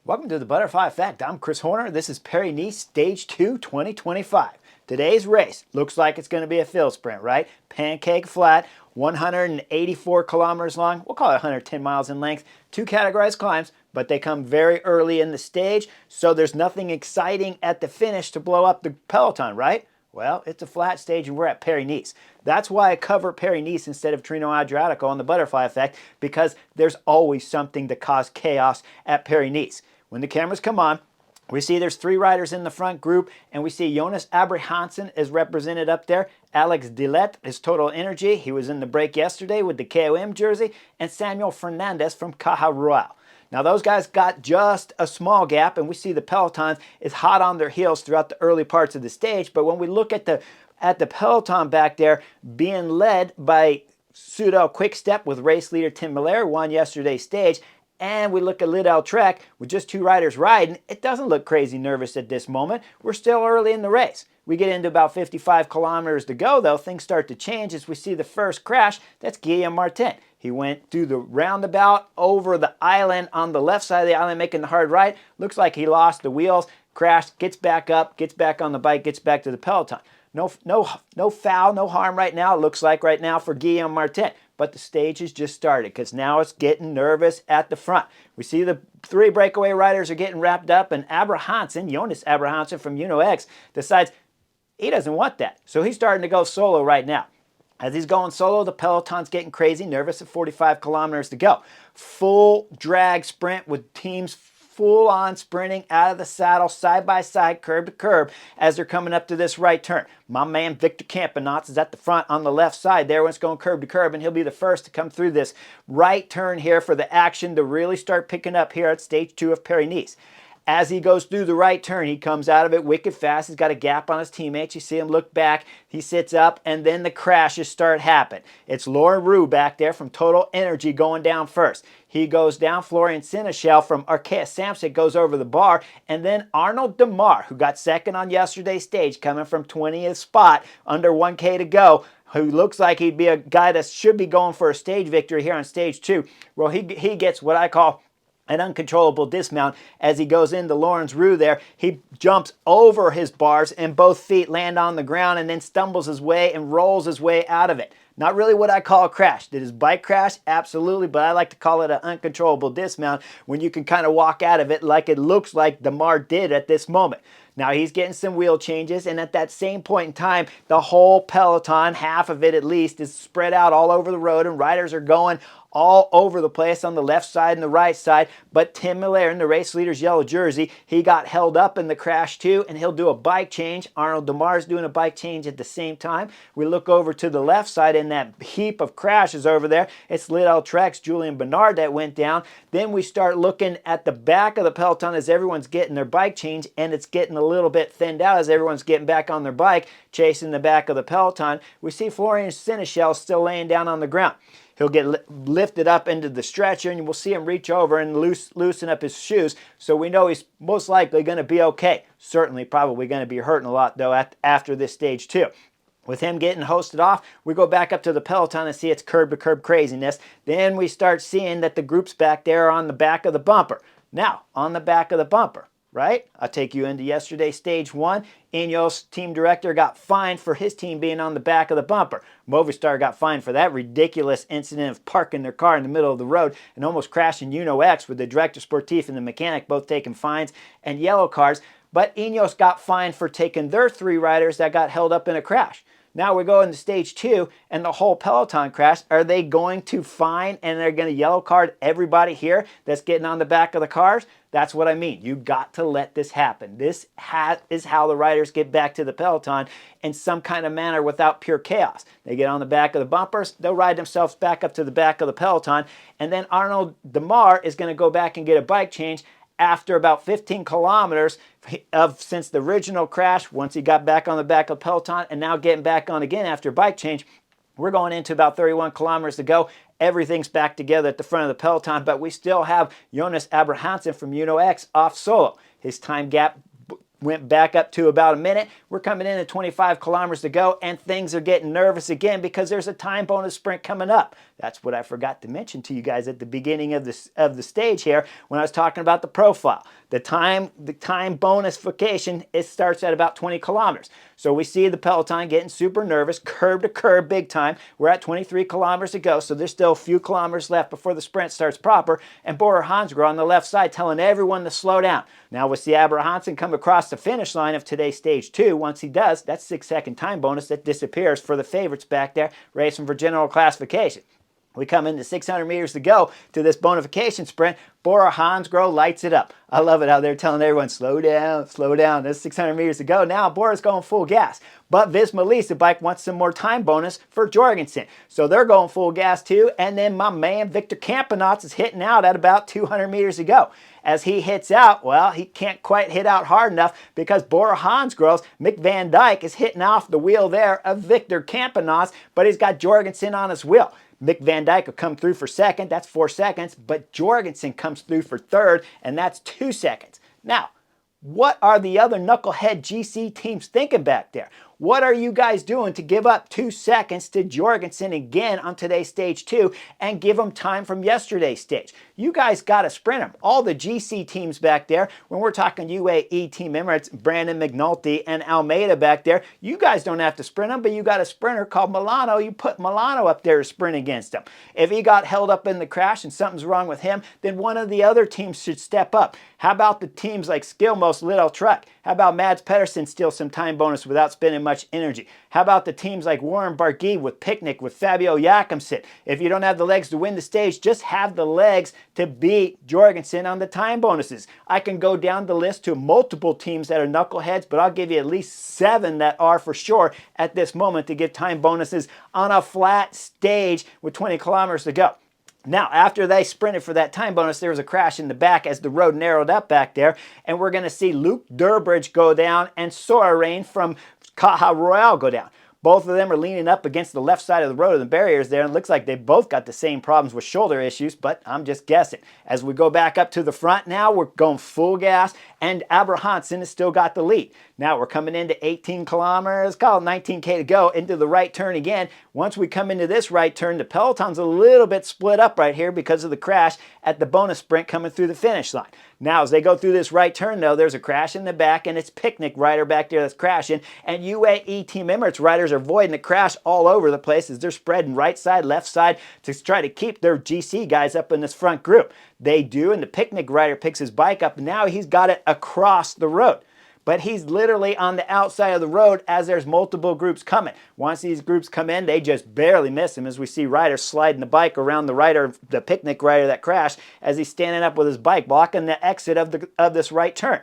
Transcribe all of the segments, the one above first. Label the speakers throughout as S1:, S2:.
S1: Welcome to the Butterfly Effect. I'm Chris Horner. This is Paris-Nice Stage 2 2025. Today's race looks like it's going to be a field sprint, right? Pancake flat, 184 kilometers long. We'll call it 110 miles in length. Two categorized climbs, but they come very early in the stage, so there's nothing exciting at the finish to blow up the Peloton, right? Well, it's a flat stage and we're at Paris-Nice. That's why I cover Paris-Nice instead of Trino Adriatico on the Butterfly Effect, because there's always something to cause chaos at Paris-Nice. When the cameras come on, we see there's three riders in the front group, and we see Jonas Abrahamsen is represented up there. Alex Dillet is Total Energy. He was in the break yesterday with the KOM jersey. And Samuel Fernandez from Caja Rural. Now those guys got just a small gap, and we see the Peloton is hot on their heels throughout the early parts of the stage. But when we look at the Peloton back there being led by Soudal Quickstep with race leader Tim Miller, won yesterday's stage, and we look at Lidl Trek with just two riders riding, it doesn't look crazy nervous at this moment. We're still early in the race. We get into about 55 kilometers to go, though. Things start to change as we see the first crash. That's Guillaume Martin. He went through the roundabout over the island on the left side of the island, making the hard right. Looks like he lost the wheels, crashed, gets back up, gets back on the bike, gets back to the Peloton. No foul, no harm right now, it looks like right now for Guillaume Martin. But the stage has just started because now it's getting nervous at the front. We see the three breakaway riders are getting wrapped up, and Jonas Abrahamsen from UNO-X decides he doesn't want that. So he's starting to go solo right now. As he's going solo, the Peloton's getting crazy nervous at 45 kilometers to go. Full drag sprint with teams full on sprinting out of the saddle, side by side, curb to curb, as they're coming up to this right turn. My man Victor Campenaerts is at the front on the left side there when it's going curb to curb, and he'll be the first to come through this right turn here for the action to really start picking up here at stage 2 of Paris-Nice. As he goes through the right turn, he comes out of it wicked fast. He's got a gap on his teammates. You see him look back. He sits up, and then the crashes start happening. It's Laurent Roux back there from Total Energy going down first. He goes down. Florian Seneschal from Arkea Samsic goes over the bar. And then Arnaud Demar, who got second on yesterday's stage, coming from 20th spot, under 1K to go, who looks like he'd be a guy that should be going for a stage victory here on stage 2. Well, he gets what I call an uncontrollable dismount as he goes into Laurent Roux there. He jumps over his bars and both feet land on the ground and then stumbles his way and rolls his way out of it. Not really what I call a crash. Did his bike crash? Absolutely, but I like to call it an uncontrollable dismount when you can kind of walk out of it like it looks like Demar did at this moment. Now he's getting some wheel changes, and at that same point in time, the whole Peloton, half of it at least, is spread out all over the road, and riders are going all over the place on the left side and the right side. But Tim Miller in the race leader's yellow jersey, he got held up in the crash too, and he'll do a bike change. Arnold Demar's doing a bike change at the same time. We look over to the left side in that heap of crashes over there. It's Lidl Trek's Julian Bernard that went down. Then we start looking at the back of the Peloton as everyone's getting their bike change, and it's getting a little bit thinned out as everyone's getting back on their bike, chasing the back of the Peloton. We see Florian Seneschal still laying down on the ground. He'll get lifted up into the stretcher, and we'll see him reach over and loosen up his shoes. So we know he's most likely going to be okay. Certainly probably going to be hurting a lot, though, after this stage 2. With him getting hosted off, we go back up to the Peloton and see it's curb-to-curb craziness. Then we start seeing that the groups back there are on the back of the bumper. Now, on the back of the bumper, right? I'll take you into yesterday's stage 1. Ineos team director got fined for his team being on the back of the bumper. Movistar got fined for that ridiculous incident of parking their car in the middle of the road and almost crashing UNO-X with the director sportif and the mechanic both taking fines and yellow cards. But Ineos got fined for taking their 3 riders that got held up in a crash. Now we go into stage 2 and the whole Peloton crash. Are they going to fine and they're going to yellow card everybody here that's getting on the back of the cars? That's what I mean. You got to let this happen. This is how the riders get back to the Peloton in some kind of manner without pure chaos. They get on the back of the bumpers, they'll ride themselves back up to the back of the Peloton, and then Arnaud Demar is going to go back and get a bike change after about 15 kilometers since the original crash, once he got back on the back of Peloton, and now getting back on again after bike change. We're going into about 31 kilometers to go. Everything's back together at the front of the Peloton, but we still have Jonas Abrahamsen from UNO-X off solo. His time gap went back up to about a minute. We're coming in at 25 kilometers to go, and things are getting nervous again because there's a time bonus sprint coming up. That's what I forgot to mention to you guys at the beginning of the stage here when I was talking about the profile. The time bonification, it starts at about 20 kilometers. So we see the Peloton getting super nervous, curb to curb big time. We're at 23 kilometers to go, so there's still a few kilometers left before the sprint starts proper, and Bora Hansgrohe on the left side telling everyone to slow down. Now we'll see Abrahamsen come across the finish line of today's stage 2. Once he does, that's 6-second time bonus that disappears for the favorites back there racing for general classification. We come into 600 meters to go to this Bonification sprint. Bora Hansgrohe lights it up. I love it how they're telling everyone, slow down, slow down. There's 600 meters to go. Now Bora's going full gas. But Visma Lease, the bike, wants some more time bonus for Jorgensen. So they're going full gas too. And then my man Victor Campenaerts is hitting out at about 200 meters to go. As he hits out, well, he can't quite hit out hard enough because Bora Hansgrohe's Mick Van Dijk is hitting off the wheel there of Victor Campenaerts, but he's got Jorgensen on his wheel. Mick Van Dijk will come through for second, that's 4 seconds, but Jorgensen comes through for third, and that's 2 seconds. Now, what are the other knucklehead GC teams thinking back there? What are you guys doing to give up 2 seconds to Jorgensen again on today's stage 2 and give him time from yesterday's stage? You guys got to sprint him. All the GC teams back there, when we're talking UAE Team Emirates, Brandon McNulty and Almeida back there, you guys don't have to sprint him, but you got a sprinter called Milano. You put Milano up there to sprint against him. If he got held up in the crash and something's wrong with him, then one of the other teams should step up. How about the teams like Skillmost, Little Truck? How about Mads Pedersen steal some time bonus without spending much energy? How about the teams like Warren Barguil with Picnic, with Fabio Jakobsen? If you don't have the legs to win the stage, just have the legs to beat Jorgensen on the time bonuses. I can go down the list to multiple teams that are knuckleheads, but I'll give you at least 7 that are for sure at this moment to give time bonuses on a flat stage with 20 kilometers to go. Now, after they sprinted for that time bonus, there was a crash in the back as the road narrowed up back there, and we're going to see Luke Durbridge go down and Sora Rain from Caja Royale go down. Both of them are leaning up against the left side of the road of the barriers there, and it looks like they both got the same problems with shoulder issues, but I'm just guessing. As we go back up to the front now, we're going full gas, and Abrahamsen has still got the lead. Now we're coming into 18 kilometers, call it 19K to go, into the right turn again. Once we come into this right turn, the Peloton's a little bit split up right here because of the crash at the bonus sprint coming through the finish line. Now, as they go through this right turn, though, there's a crash in the back, and it's Picnic rider back there that's crashing, and UAE Team Emirates riders are avoiding the crash all over the place as they're spreading right side, left side to try to keep their GC guys up in this front group. They do, and the Picnic rider picks his bike up, and now he's got it across the road. But he's literally on the outside of the road as there's multiple groups coming. Once these groups come in, they just barely miss him as we see riders sliding the bike around the rider, the Picnic rider that crashed, as he's standing up with his bike, blocking the exit of this right turn.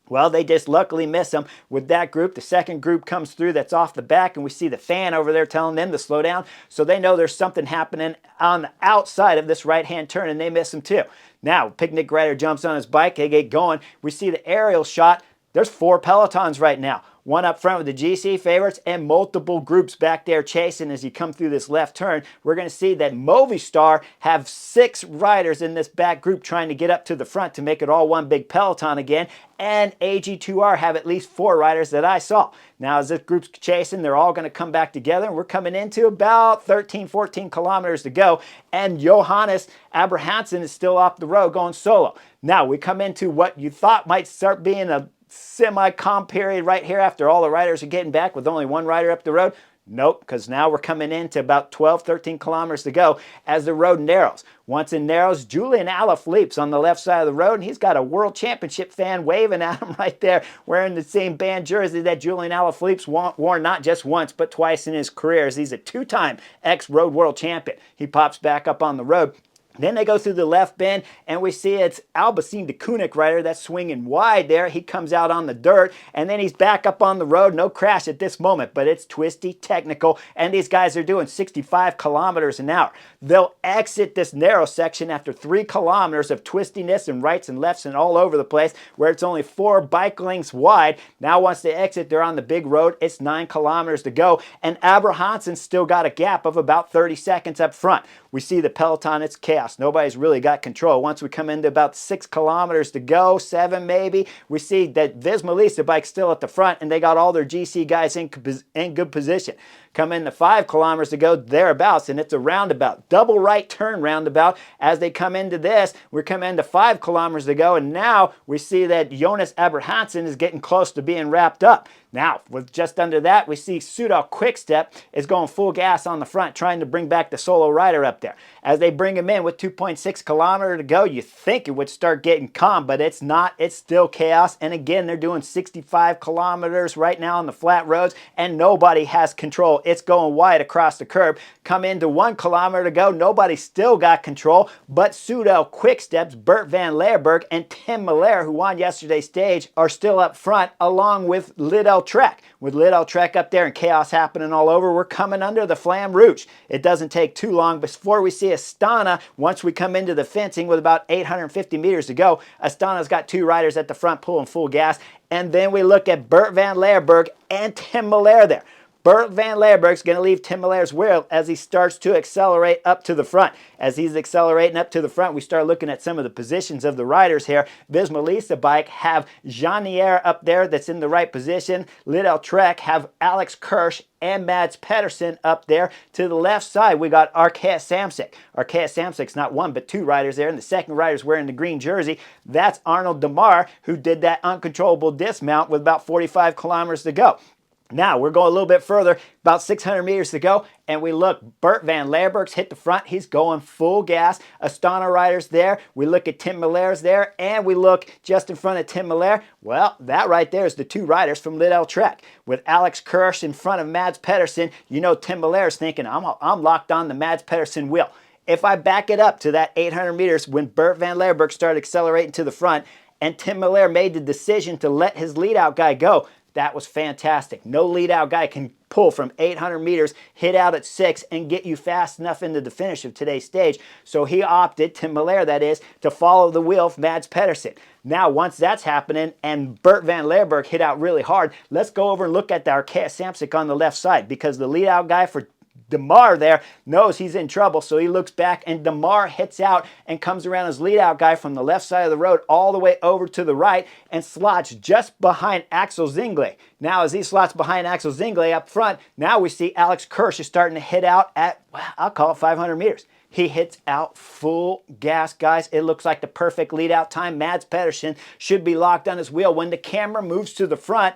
S1: Well, they just luckily miss him with that group. The second group comes through that's off the back, and we see the fan over there telling them to slow down. So they know there's something happening on the outside of this right-hand turn, and they miss him too. Now, Picnic rider jumps on his bike. They get going. We see the aerial shot. There's 4 Pelotons right now. One up front with the GC favorites and multiple groups back there chasing as you come through this left turn. We're going to see that Movistar have 6 riders in this back group trying to get up to the front to make it all one big Peloton again. And AG2R have at least 4 riders that I saw. Now, as this group's chasing, they're all going to come back together. And we're coming into about 13, 14 kilometers to go. And Johannes Abrahamsen is still off the road going solo. Now, we come into what you thought might start being a semi-calm period right here after all the riders are getting back with only 1 rider up the road. Nope, because now we're coming into about 12, 13 kilometers to go as the road narrows. Once it narrows, Julian Alaphilippe's on the left side of the road, and he's got a World Championship fan waving at him right there, wearing the same band jersey that Julian Alaphilippe's worn not just once, but twice in his career, as he's a 2-time ex-road world champion. He pops back up on the road. Then they go through the left bend, and we see it's Albacine de Koenig rider that's swinging wide there. He comes out on the dirt, and then he's back up on the road. No crash at this moment, but it's twisty, technical, and these guys are doing 65 kilometers an hour. They'll exit this narrow section after 3 kilometers of twistiness and rights and lefts and all over the place, where it's only 4 bike lengths wide. Now once they exit, they're on the big road. It's 9 kilometers to go, and Abrahamsen's still got a gap of about 30 seconds up front. We see the Peloton, it's chaos. Nobody's really got control. Once we come into about 6 kilometers to go, 7 maybe, we see that Visma Lease, the bike's still at the front, and they got all their GC guys in good position. come into 5 kilometers to go thereabouts, and it's a roundabout, double right turn roundabout. As they come into this, we're coming into 5 kilometers to go, and now we see that Jonas Abrahamsen is getting close to being wrapped up. Now, with just under that, we see Soudal Quickstep is going full gas on the front, trying to bring back the solo rider up there. As they bring him in with 2.6 kilometers to go, you think it would start getting calm, but it's not. It's still chaos. And again, they're doing 65 kilometers right now on the flat roads, and nobody has control. It's going wide across the curb. Come into 1 kilometer to go, nobody still got control, but Soudal Quickstep's Bert van Leeuwenberg and Tim Miller, who won yesterday's stage, are still up front, along with Lidl Trek. With Lidl Trek up there and chaos happening all over, we're coming under the Flamme Rouge. It doesn't take too long before we see Astana. Once we come into the fencing with about 850 meters to go, Astana's got 2 riders at the front pulling full gas. And then we look at Bert van Leeuwenberg and Tim Miller there. Bert van Leeuwenberg's going to leave Tim Miller's wheel as he starts to accelerate up to the front. As he's accelerating up to the front, we start looking at some of the positions of the riders here. Visma Lease bike have Jean-Nier up there that's in the right position. Lidl Trek have Alex Kirsch and Mads Pedersen up there. To the left side, we got Arkea Samsic. Arkea Samsic's not 1 but 2 riders there, and the second rider's wearing the green jersey. That's Arnold de Mar, who did that uncontrollable dismount with about 45 kilometers to go. Now, we're going a little bit further, about 600 meters to go, and we look, Bert van Leeuwenberg's hit the front. He's going full gas. Astana riders there. We look at Tim Miller's there, and we look just in front of Tim Miller. Well, that right there is the 2 riders from Lidl Trek. With Alex Kirsch in front of Mads Pedersen, you know Tim Miller's thinking, I'm locked on the Mads Pedersen wheel. If I back it up to that 800 meters when Bert van Leeuwenberg started accelerating to the front, and Tim Miller made the decision to let his lead-out guy go, that was fantastic. No lead-out guy can pull from 800 meters, hit out at 6, and get you fast enough into the finish of today's stage. So he opted, Tim Miller that is, to follow the wheel of Mads Pedersen. Now, once that's happening and Bert van Leeuwenberg hit out really hard, let's go over and look at the Arkea Samsic on the left side, because the lead-out guy for de Mar there knows he's in trouble, so he looks back, and de Mar hits out and comes around his lead-out guy from the left side of the road all the way over to the right and slots just behind Axel Zingle. Now, as he slots behind Axel Zingle up front, now we see Alex Kirsch is starting to hit out at, well, I'll call it 500 meters. He hits out full gas, guys. It looks like the perfect lead-out time. Mads Pedersen should be locked on his wheel. When the camera moves to the front,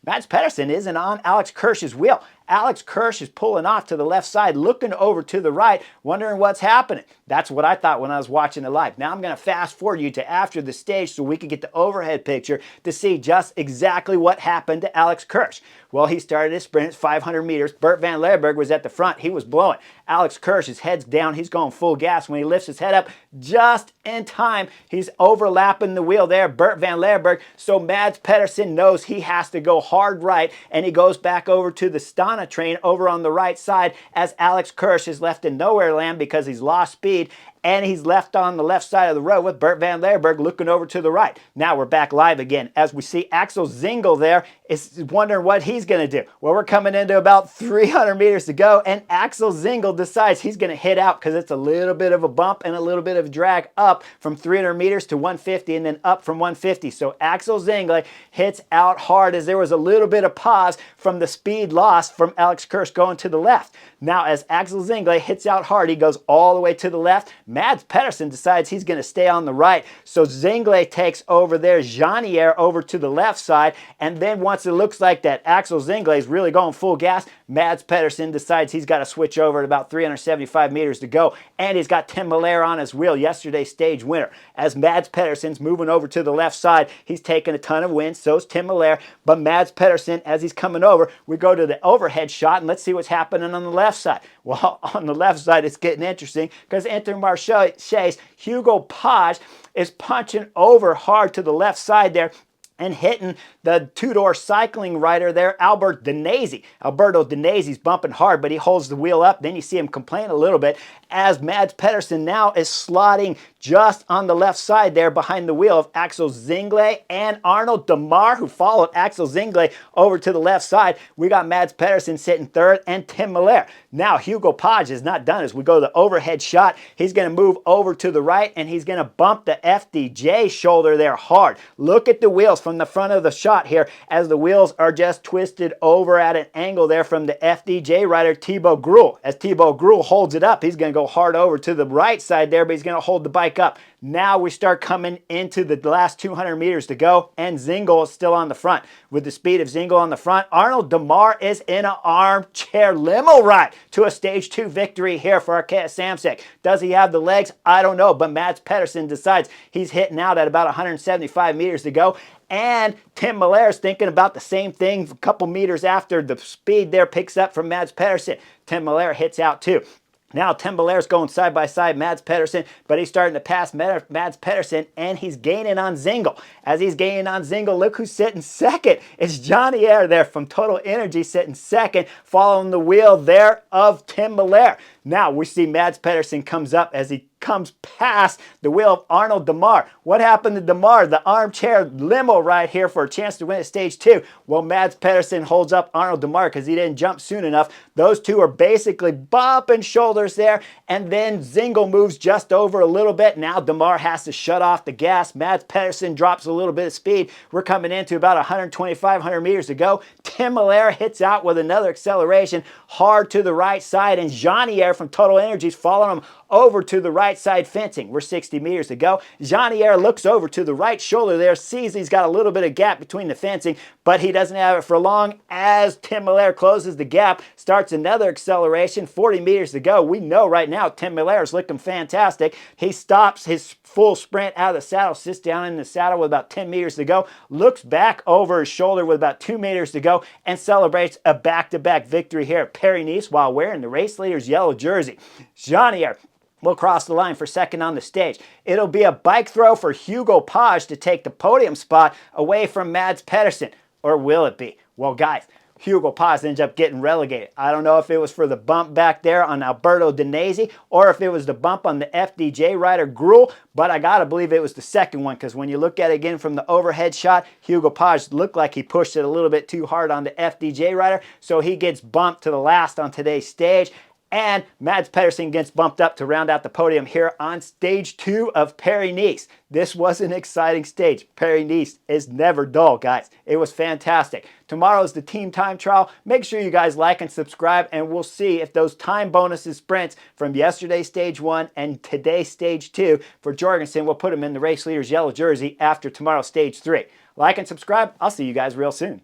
S1: Mads Pedersen isn't on Alex Kirsch's wheel. Alex Kirsch is pulling off to the left side, looking over to the right, wondering what's happening. That's what I thought when I was watching it live. Now I'm going to fast forward you to after the stage so we can get the overhead picture to see just exactly what happened to Alex Kirsch. Well, he started his sprint 500 meters. Bert van Leeuwenberg was at the front. He was blowing. Alex Kirsch, his head's down. He's going full gas. When he lifts his head up just in time, he's overlapping the wheel there, Bert van Leeuwenberg. So Mads Pedersen knows he has to go hard right, and he goes back over to the Stana train over on the right side as Alex Kirsch is left in nowhere land because he's lost speed, and he's left on the left side of the road with Bert van Leeuwenberg looking over to the right. Now we're back live again as we see Axel Zingle there is wondering what he's going to do. Well, we're coming into about 300 meters to go, and Axel Zingle decides he's going to hit out because it's a little bit of a bump and a little bit of a drag up from 300 meters to 150 and then up from 150. So Axel Zingle hits out hard as there was a little bit of pause from the speed loss from Alex Kirsch going to the left. Now, as Axel Zingle hits out hard, he goes all the way to the left. Mads Pedersen decides he's going to stay on the right. So Zingle takes over there, Jean-Nier over to the left side. And then once it looks like that Axel Zingle is really going full gas, Mads Pedersen decides he's got to switch over at about 375 meters to go. And he's got Tim Miller on his wheel, yesterday's stage winner. As Mads Pedersen's moving over to the left side, he's taking a ton of wind. So's Tim Miller. But Mads Pedersen, as he's coming over, we go to the overhead shot, and let's see what's happening on the left side. Well, on the left side, it's getting interesting because Intermarché's Hugo Page is punching over hard to the left side there and hitting the two-door cycling rider there, Alberto Danesi. Alberto Danesi's bumping hard, but he holds the wheel up. Then you see him complain a little bit as Mads Pedersen now is slotting just on the left side there behind the wheel of Axel Zingli and Arnold Demar, who followed Axel Zingli over to the left side. We got Mads Pedersen sitting third and Tim Miller. Now Hugo Page is not done as we go to the overhead shot. He's going to move over to the right and he's going to bump the FDJ shoulder there hard. Look at the wheels from the front of the shot here as the wheels are just twisted over at an angle there from the FDJ rider Thibaut Grul. As Thibaut Grul holds it up, he's going to go hard over to the right side there, but he's going to hold the bike up. Now we start coming into the last 200 meters to go, and Zingel is still on the front. With the speed of Zingel on the front, Arnold Demar is in an armchair limo ride to a stage 2 victory here for Arkea Samsic. Does he have the legs? I don't know, but Mads Pedersen decides he's hitting out at about 175 meters to go. And Tim Miller is thinking about the same thing a couple meters after the speed there picks up from Mads Pedersen. Tim Miller hits out too. Now Tim Miller's going side by side Mads Pedersen, but he's starting to pass Mads Pedersen, and he's gaining on Zingel. As he's gaining on Zingel, look who's sitting second. It's Johnny Air there from Total Energy sitting second, following the wheel there of Tim Miller. Now we see Mads Pedersen comes up as he comes past the wheel of Arnold Demar. What happened to Demar? The armchair limo ride here for a chance to win at stage 2. Well, Mads Pedersen holds up Arnold Demar because he didn't jump soon enough. Those two are basically bumping shoulders there, and then Zingel moves just over a little bit. Now Demar has to shut off the gas. Mads Pedersen drops a little bit of speed. We're coming into about 100 meters to go. Tim Miller hits out with another acceleration hard to the right side, and Johnny Air from Total Energy is following him over to the right side fencing. We're 60 meters to go. Johnny Air looks over to the right shoulder there, sees he's got a little bit of gap between the fencing, but he doesn't have it for long as Tim Miller closes the gap, starts another acceleration, 40 meters to go. We know right now Tim Miller is looking fantastic. He stops his full sprint out of the saddle, sits down in the saddle with about 10 meters to go, looks back over his shoulder with about 2 meters to go, and celebrates a back-to-back victory here at Paris-Nice while wearing the race leader's yellow jersey. Johnny Air will cross the line for second on the stage. It'll be a bike throw for Hugo Page to take the podium spot away from Mads Pedersen. Or will it be? Well, guys, Hugo Page ends up getting relegated. I don't know if it was for the bump back there on Alberto Danesi or if it was the bump on the FDJ rider Grul, but I gotta believe it was the second one, because when you look at it again from the overhead shot, Hugo Page looked like he pushed it a little bit too hard on the FDJ rider, so he gets bumped to the last on today's stage. And Mads Pedersen gets bumped up to round out the podium here on stage 2 of Paris-Nice. This was an exciting stage. Paris-Nice is never dull, guys. It was fantastic. Tomorrow's the team time trial. Make sure you guys like and subscribe, and we'll see if those time bonuses sprints from yesterday's stage 1 and today's stage 2 for Jorgensen will put him in the race leader's yellow jersey after tomorrow's stage 3. Like and subscribe. I'll see you guys real soon.